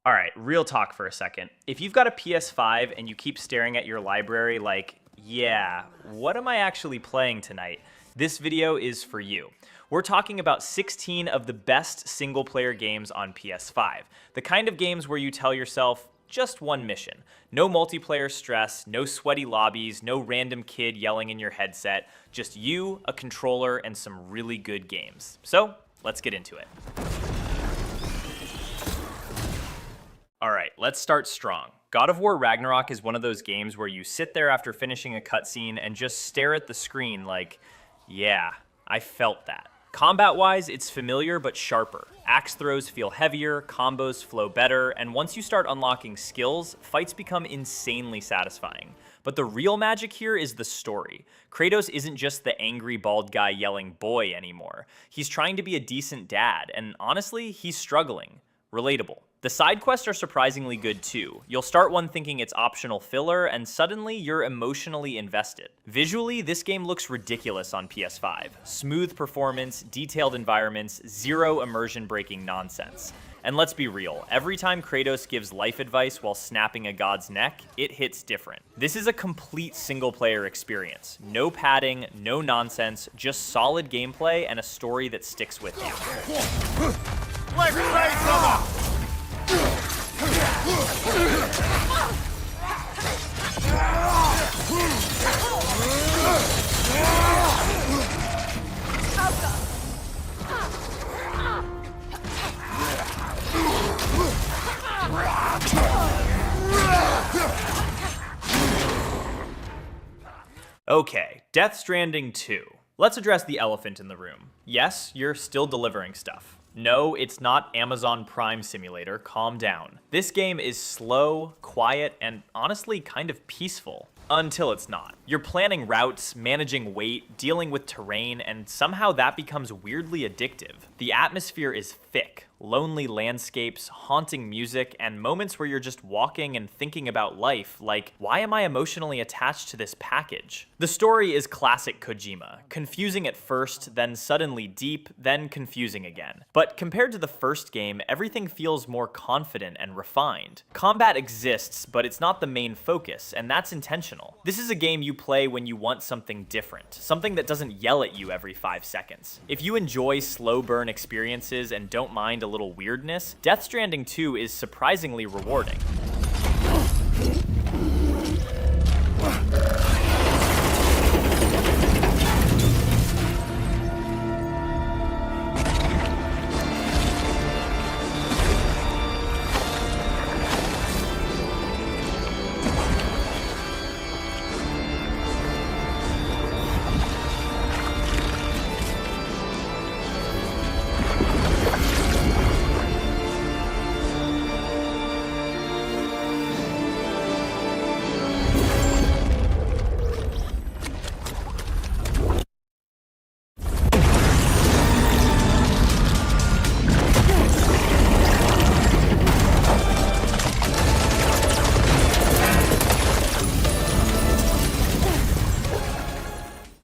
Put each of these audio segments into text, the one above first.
All right, real talk for a second. If you've got a PS5 and you keep staring at your library like, yeah, what am I actually playing tonight? This video is for you. We're talking about 16 of the best single-player games on PS5. The kind of games where you tell yourself, just one mission. No multiplayer stress, no sweaty lobbies, no random kid yelling in your headset, just you, a controller, and some really good games. So, let's get into it. All right, let's start strong. God of War Ragnarok is one of those games where you sit there after finishing a cutscene and just stare at the screen like, yeah, I felt that. Combat-wise, it's familiar but sharper. Axe throws feel heavier, combos flow better, and once you start unlocking skills, fights become insanely satisfying. But the real magic here is the story. Kratos isn't just the angry bald guy yelling boy anymore. He's trying to be a decent dad, and honestly, he's struggling. Relatable. The side quests are surprisingly good too. You'll start one thinking it's optional filler, and suddenly you're emotionally invested. Visually, this game looks ridiculous on PS5. Smooth performance, detailed environments, zero immersion-breaking nonsense. And let's be real, every time Kratos gives life advice while snapping a god's neck, it hits different. This is a complete single-player experience. No padding, no nonsense, just solid gameplay and a story that sticks with you. Let's play some! Okay, Death Stranding 2. Let's address the elephant in the room. Yes, you're still delivering stuff. No, it's not Amazon Prime Simulator, calm down. This game is slow, quiet, and honestly kind of peaceful. Until it's not. You're planning routes, managing weight, dealing with terrain, and somehow that becomes weirdly addictive. The atmosphere is thick, lonely landscapes, haunting music, and moments where you're just walking and thinking about life, like, why am I emotionally attached to this package? The story is classic Kojima, confusing at first, then suddenly deep, then confusing again. But compared to the first game, everything feels more confident and refined. Combat exists, but it's not the main focus, and that's intentional. This is a game you play when you want something different, something that doesn't yell at you every 5 seconds. If you enjoy slow burn experiences and don't mind a little weirdness, Death Stranding 2 is surprisingly rewarding.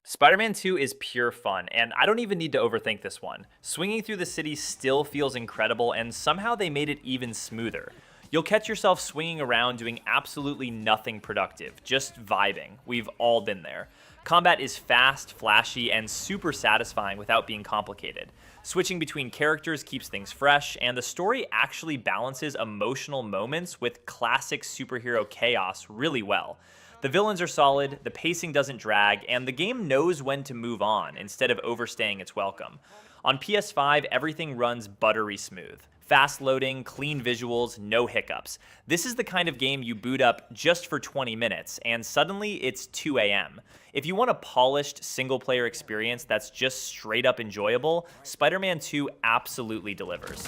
Spider-Man 2 is pure fun, and I don't even need to overthink this one. Swinging through the city still feels incredible, and somehow they made it even smoother. You'll catch yourself swinging around doing absolutely nothing productive, just vibing. We've all been there. Combat is fast, flashy, and super satisfying without being complicated. Switching between characters keeps things fresh, and the story actually balances emotional moments with classic superhero chaos really well. The villains are solid, the pacing doesn't drag, and the game knows when to move on instead of overstaying its welcome. On PS5, everything runs buttery smooth. Fast loading, clean visuals, no hiccups. This is the kind of game you boot up just for 20 minutes, and suddenly it's 2 a.m. If you want a polished, single-player experience that's just straight up enjoyable, Spider-Man 2 absolutely delivers.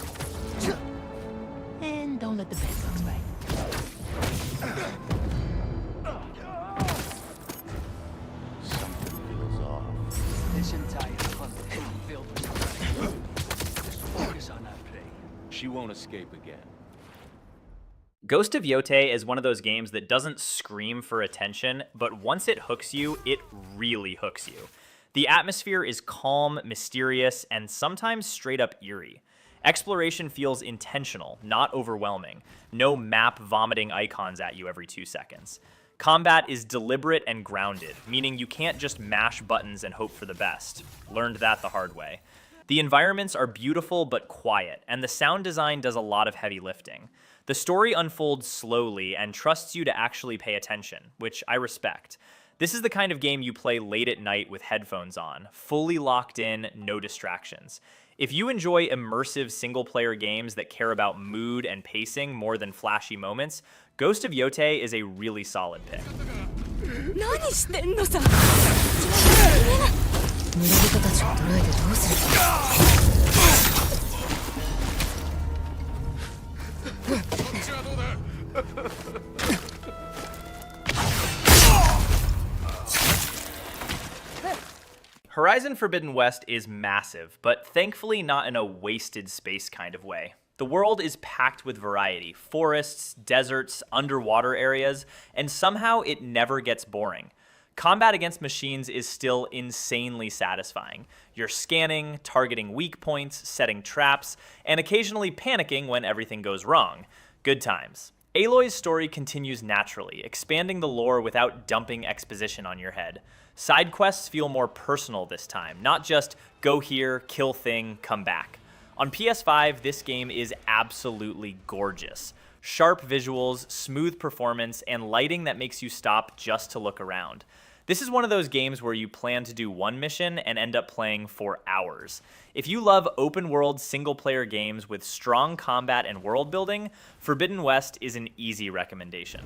And don't let the bed bugs bite. This entire hunt is filled with something. Just focus on that prey. She won't escape again. Ghost of Yotei is one of those games that doesn't scream for attention, but once it hooks you, it really hooks you. The atmosphere is calm, mysterious, and sometimes straight up eerie. Exploration feels intentional, not overwhelming. No map vomiting icons at you every 2 seconds. Combat is deliberate and grounded, meaning you can't just mash buttons and hope for the best. Learned that the hard way. The environments are beautiful but quiet, and the sound design does a lot of heavy lifting. The story unfolds slowly and trusts you to actually pay attention, which I respect. This is the kind of game you play late at night with headphones on, fully locked in, no distractions. If you enjoy immersive single-player games that care about mood and pacing more than flashy moments, Ghost of Yote is a really solid pick. 何してんのさ。村人たちを捕らえてどうする。Horizon Forbidden West is massive, but thankfully not in a wasted space kind of way. The world is packed with variety, forests, deserts, underwater areas, and somehow it never gets boring. Combat against machines is still insanely satisfying. You're scanning, targeting weak points, setting traps, and occasionally panicking when everything goes wrong. Good times. Aloy's story continues naturally, expanding the lore without dumping exposition on your head. Side quests feel more personal this time, not just go here, kill thing, come back. On PS5, this game is absolutely gorgeous. Sharp visuals, smooth performance, and lighting that makes you stop just to look around. This is one of those games where you plan to do one mission and end up playing for hours. If you love open-world single-player games with strong combat and world building, Forbidden West is an easy recommendation.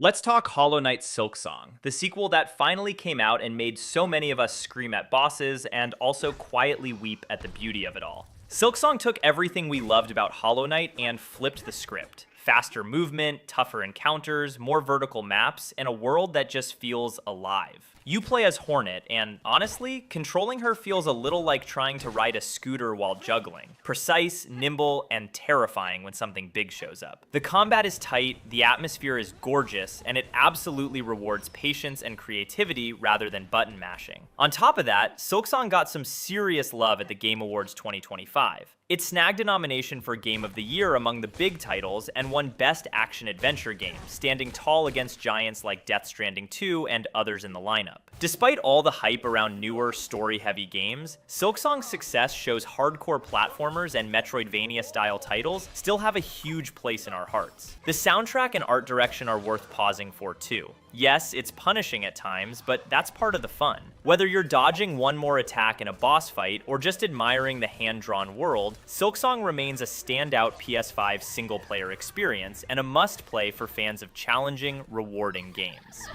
Let's talk Hollow Knight Silksong, the sequel that finally came out and made so many of us scream at bosses and also quietly weep at the beauty of it all. Silksong took everything we loved about Hollow Knight and flipped the script. Faster movement, tougher encounters, more vertical maps, and a world that just feels alive. You play as Hornet, and honestly, controlling her feels a little like trying to ride a scooter while juggling. Precise, nimble, and terrifying when something big shows up. The combat is tight, the atmosphere is gorgeous, and it absolutely rewards patience and creativity rather than button mashing. On top of that, Silksong got some serious love at the Game Awards 2025. It snagged a nomination for Game of the Year among the big titles and won Best Action Adventure Game, standing tall against giants like Death Stranding 2 and others in the lineup. Despite all the hype around newer, story-heavy games, Silksong's success shows hardcore platformers and Metroidvania-style titles still have a huge place in our hearts. The soundtrack and art direction are worth pausing for too. Yes, it's punishing at times, but that's part of the fun. Whether you're dodging one more attack in a boss fight or just admiring the hand-drawn world, Silksong remains a standout PS5 single-player experience and a must-play for fans of challenging, rewarding games.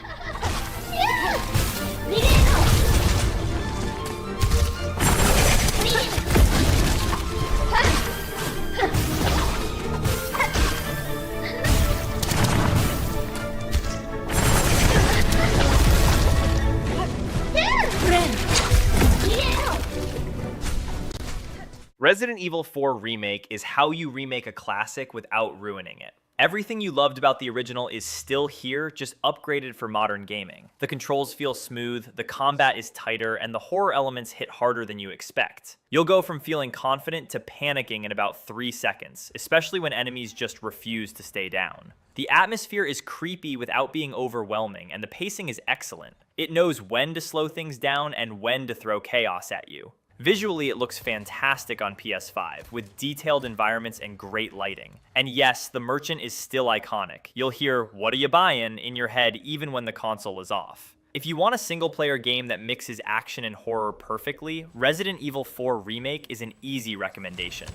Resident Evil 4 Remake is how you remake a classic without ruining it. Everything you loved about the original is still here, just upgraded for modern gaming. The controls feel smooth, the combat is tighter, and the horror elements hit harder than you expect. You'll go from feeling confident to panicking in about 3 seconds, especially when enemies just refuse to stay down. The atmosphere is creepy without being overwhelming, and the pacing is excellent. It knows when to slow things down and when to throw chaos at you. Visually, it looks fantastic on PS5, with detailed environments and great lighting. And yes, the merchant is still iconic. You'll hear, "What are you buying?" in your head even when the console is off. If you want a single-player game that mixes action and horror perfectly, Resident Evil 4 Remake is an easy recommendation.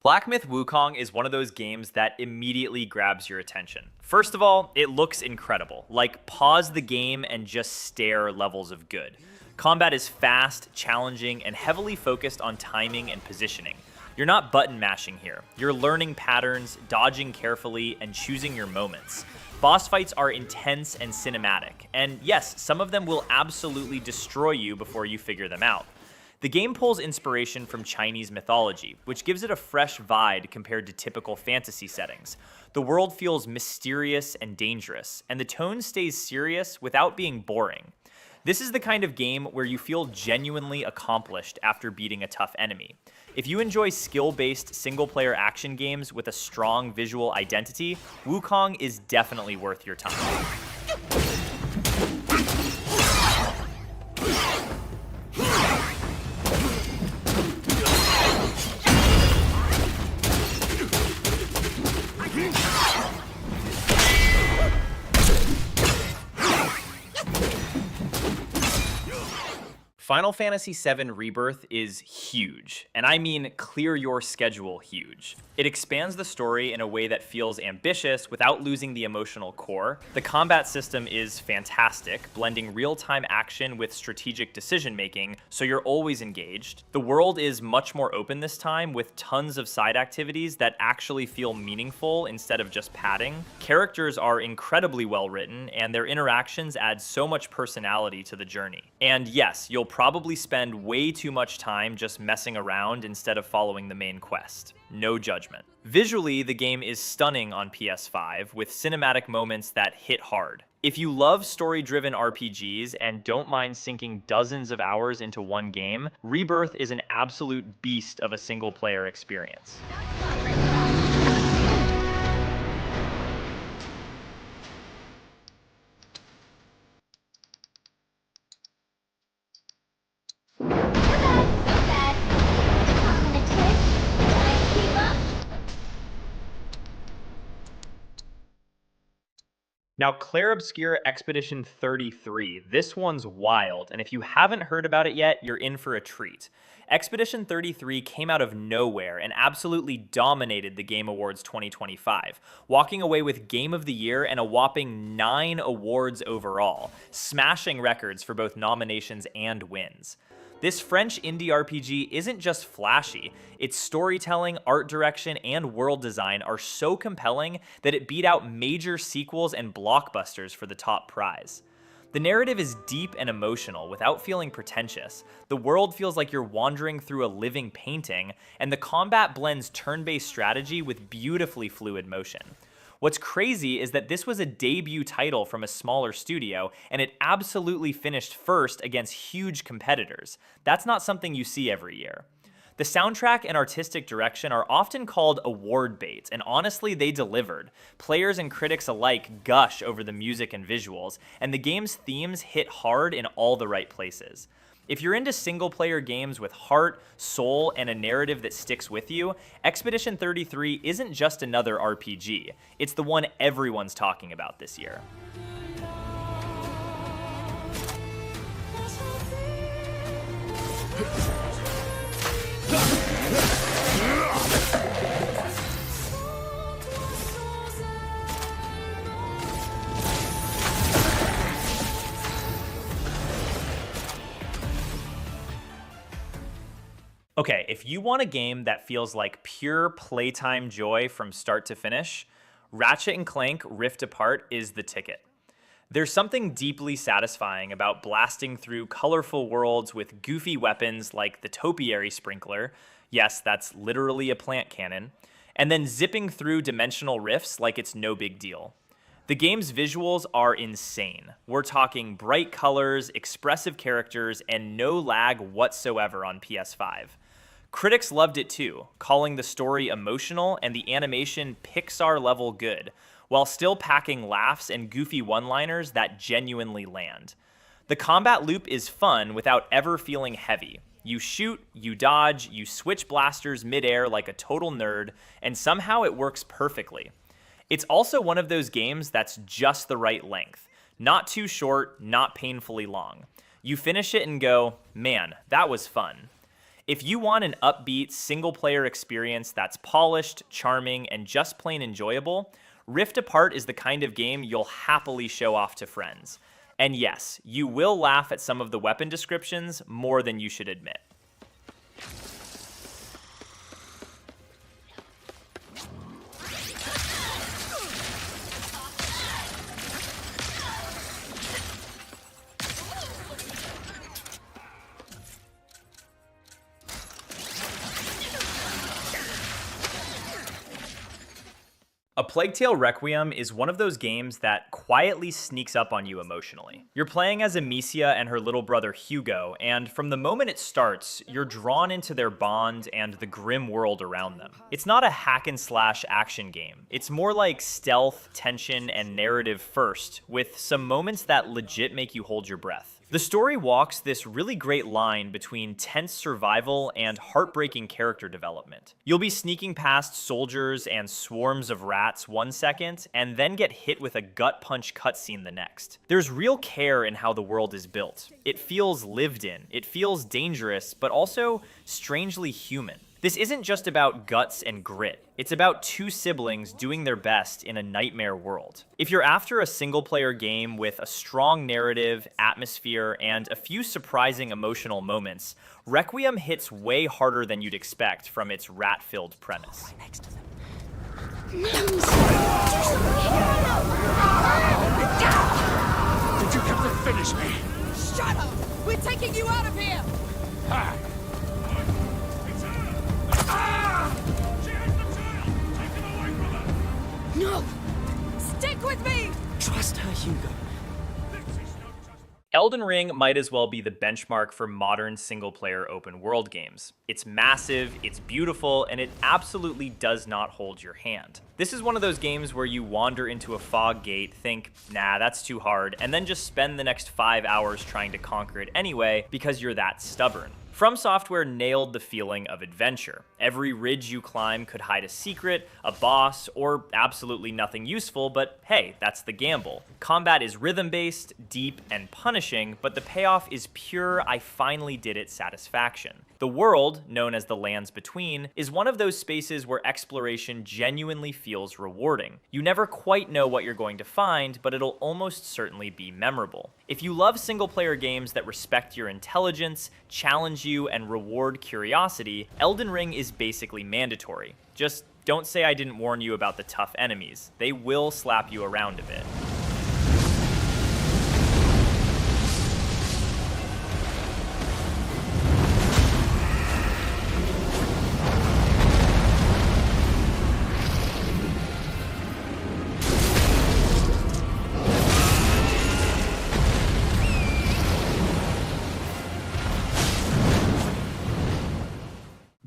Black Myth Wukong is one of those games that immediately grabs your attention. First of all, it looks incredible. Like, pause the game and just stare levels of good. Combat is fast, challenging, and heavily focused on timing and positioning. You're not button mashing here. You're learning patterns, dodging carefully, and choosing your moments. Boss fights are intense and cinematic, and yes, some of them will absolutely destroy you before you figure them out. The game pulls inspiration from Chinese mythology, which gives it a fresh vibe compared to typical fantasy settings. The world feels mysterious and dangerous, and the tone stays serious without being boring. This is the kind of game where you feel genuinely accomplished after beating a tough enemy. If you enjoy skill-based single-player action games with a strong visual identity, Wukong is definitely worth your time. Final Fantasy VII Rebirth is huge, and I mean clear your schedule huge. It expands the story in a way that feels ambitious without losing the emotional core. The combat system is fantastic, blending real-time action with strategic decision-making, so you're always engaged. The world is much more open this time, with tons of side activities that actually feel meaningful instead of just padding. Characters are incredibly well written, and their interactions add so much personality to the journey. And yes, you'll probably spend way too much time just messing around instead of following the main quest. No judgment. Visually, the game is stunning on PS5 with cinematic moments that hit hard. If you love story-driven RPGs and don't mind sinking dozens of hours into one game, Rebirth is an absolute beast of a single-player experience. Now, Clair Obscur Expedition 33, this one's wild, and if you haven't heard about it yet, you're in for a treat. Expedition 33 came out of nowhere and absolutely dominated the Game Awards 2025, walking away with Game of the Year and a whopping 9 awards overall, smashing records for both nominations and wins. This French indie RPG isn't just flashy, its storytelling, art direction, and world design are so compelling that it beat out major sequels and blockbusters for the top prize. The narrative is deep and emotional without feeling pretentious. The world feels like you're wandering through a living painting, and the combat blends turn-based strategy with beautifully fluid motion. What's crazy is that this was a debut title from a smaller studio, and it absolutely finished first against huge competitors. That's not something you see every year. The soundtrack and artistic direction are often called award bait, and honestly, they delivered. Players and critics alike gush over the music and visuals, and the game's themes hit hard in all the right places. If you're into single-player games with heart, soul, and a narrative that sticks with you, Expedition 33 isn't just another RPG. It's the one everyone's talking about this year. Okay, if you want a game that feels like pure playtime joy from start to finish, Ratchet & Clank Rift Apart is the ticket. There's something deeply satisfying about blasting through colorful worlds with goofy weapons like the topiary sprinkler, yes, that's literally a plant cannon, and then zipping through dimensional rifts like it's no big deal. The game's visuals are insane. We're talking bright colors, expressive characters, and no lag whatsoever on PS5. Critics loved it too, calling the story emotional and the animation Pixar-level good, while still packing laughs and goofy one-liners that genuinely land. The combat loop is fun without ever feeling heavy. You shoot, you dodge, you switch blasters mid-air like a total nerd, and somehow it works perfectly. It's also one of those games that's just the right length. Not too short, not painfully long. You finish it and go, man, that was fun. If you want an upbeat, single-player experience that's polished, charming, and just plain enjoyable, Rift Apart is the kind of game you'll happily show off to friends. And yes, you will laugh at some of the weapon descriptions more than you should admit. A Plague Tale Requiem is one of those games that quietly sneaks up on you emotionally. You're playing as Amicia and her little brother Hugo, and from the moment it starts, you're drawn into their bond and the grim world around them. It's not a hack and slash action game. It's more like stealth, tension, and narrative first, with some moments that legit make you hold your breath. The story walks this really great line between tense survival and heartbreaking character development. You'll be sneaking past soldiers and swarms of rats one second, and then get hit with a gut punch cutscene the next. There's real care in how the world is built. It feels lived in, it feels dangerous, but also strangely human. This isn't just about guts and grit. It's about two siblings doing their best in a nightmare world. If you're after a single-player game with a strong narrative, atmosphere, and a few surprising emotional moments, Requiem hits way harder than you'd expect from its rat-filled premise. Did you come to finish me? Shut up! We're taking you out of here! Ha! No! Stick with me! Trust her, Hugo. Elden Ring might as well be the benchmark for modern single-player open-world games. It's massive, it's beautiful, and it absolutely does not hold your hand. This is one of those games where you wander into a fog gate, think, nah, that's too hard, and then just spend the next 5 hours trying to conquer it anyway because you're that stubborn. From Software nailed the feeling of adventure. Every ridge you climb could hide a secret, a boss, or absolutely nothing useful, but hey, that's the gamble. Combat is rhythm-based, deep, and punishing, but the payoff is pure I finally did it satisfaction. The world, known as the Lands Between, is one of those spaces where exploration genuinely feels rewarding. You never quite know what you're going to find, but it'll almost certainly be memorable. If you love single-player games that respect your intelligence, challenge you, and reward curiosity, Elden Ring is basically mandatory. Just don't say I didn't warn you about the tough enemies. They will slap you around a bit.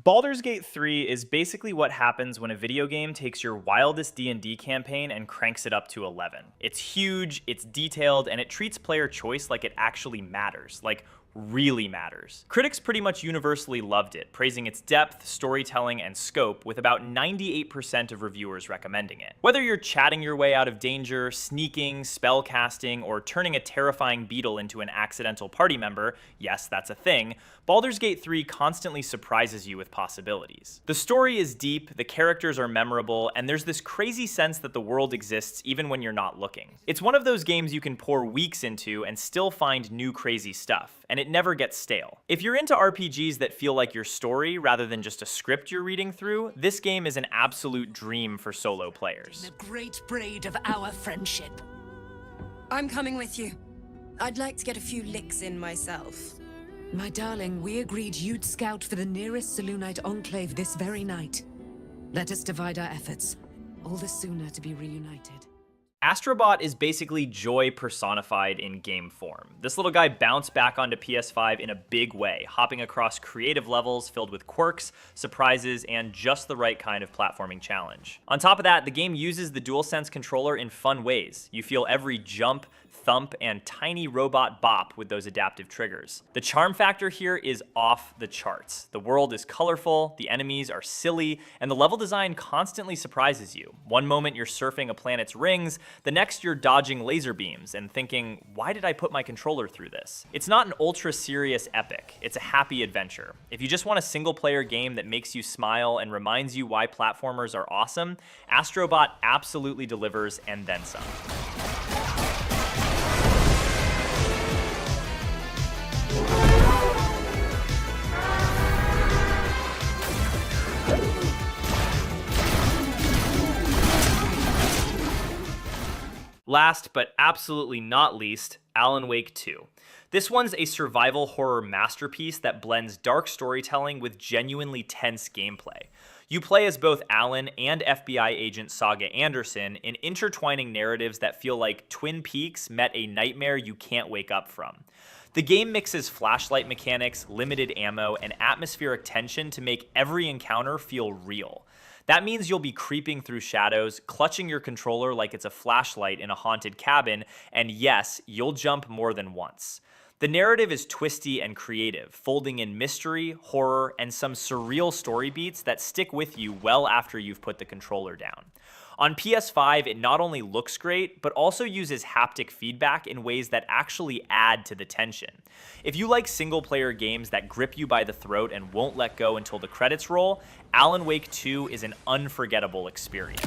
Baldur's Gate 3 is basically what happens when a video game takes your wildest D&D campaign and cranks it up to 11. It's huge, it's detailed, and it treats player choice like it actually matters, like really matters. Critics pretty much universally loved it, praising its depth, storytelling, and scope, with about 98% of reviewers recommending it. Whether you're chatting your way out of danger, sneaking, spellcasting, or turning a terrifying beetle into an accidental party member, yes, that's a thing, Baldur's Gate 3 constantly surprises you with possibilities. The story is deep, the characters are memorable, and there's this crazy sense that the world exists even when you're not looking. It's one of those games you can pour weeks into and still find new crazy stuff, and it never gets stale. If you're into RPGs that feel like your story rather than just a script you're reading through, this game is an absolute dream for solo players. The great braid of our friendship. I'm coming with you. I'd like to get a few licks in myself. My darling, we agreed you'd scout for the nearest Selûnite enclave this very night. Let us divide our efforts. All the sooner to be reunited. Astrobot is basically joy personified in game form. This little guy bounced back onto PS5 in a big way, hopping across creative levels filled with quirks, surprises, and just the right kind of platforming challenge. On top of that, the game uses the DualSense controller in fun ways. You feel every jump, thump and tiny robot bop with those adaptive triggers. The charm factor here is off the charts. The world is colorful, the enemies are silly, and the level design constantly surprises you. One moment you're surfing a planet's rings, the next you're dodging laser beams and thinking, why did I put my controller through this? It's not an ultra serious epic, it's a happy adventure. If you just want a single player game that makes you smile and reminds you why platformers are awesome, Astrobot absolutely delivers and then some. Last but absolutely not least, Alan Wake 2. This one's a survival horror masterpiece that blends dark storytelling with genuinely tense gameplay. You play as both Alan and FBI agent Saga Anderson in intertwining narratives that feel like Twin Peaks met a nightmare you can't wake up from. The game mixes flashlight mechanics, limited ammo, and atmospheric tension to make every encounter feel real. That means you'll be creeping through shadows, clutching your controller like it's a flashlight in a haunted cabin, and yes, you'll jump more than once. The narrative is twisty and creative, folding in mystery, horror, and some surreal story beats that stick with you well after you've put the controller down. On PS5, it not only looks great, but also uses haptic feedback in ways that actually add to the tension. If you like single-player games that grip you by the throat and won't let go until the credits roll, Alan Wake 2 is an unforgettable experience.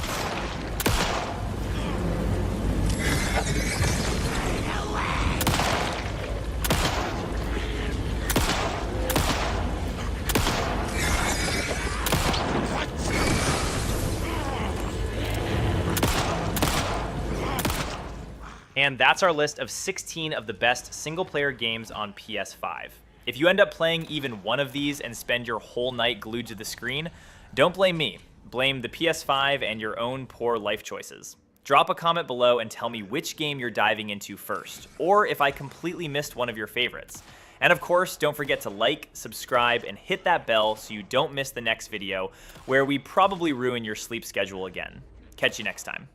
And that's our list of 16 of the best single-player games on PS5. If you end up playing even one of these and spend your whole night glued to the screen, don't blame me. Blame the PS5 and your own poor life choices. Drop a comment below and tell me which game you're diving into first, or if I completely missed one of your favorites. And of course, don't forget to like, subscribe, and hit that bell so you don't miss the next video, where we probably ruin your sleep schedule again. Catch you next time.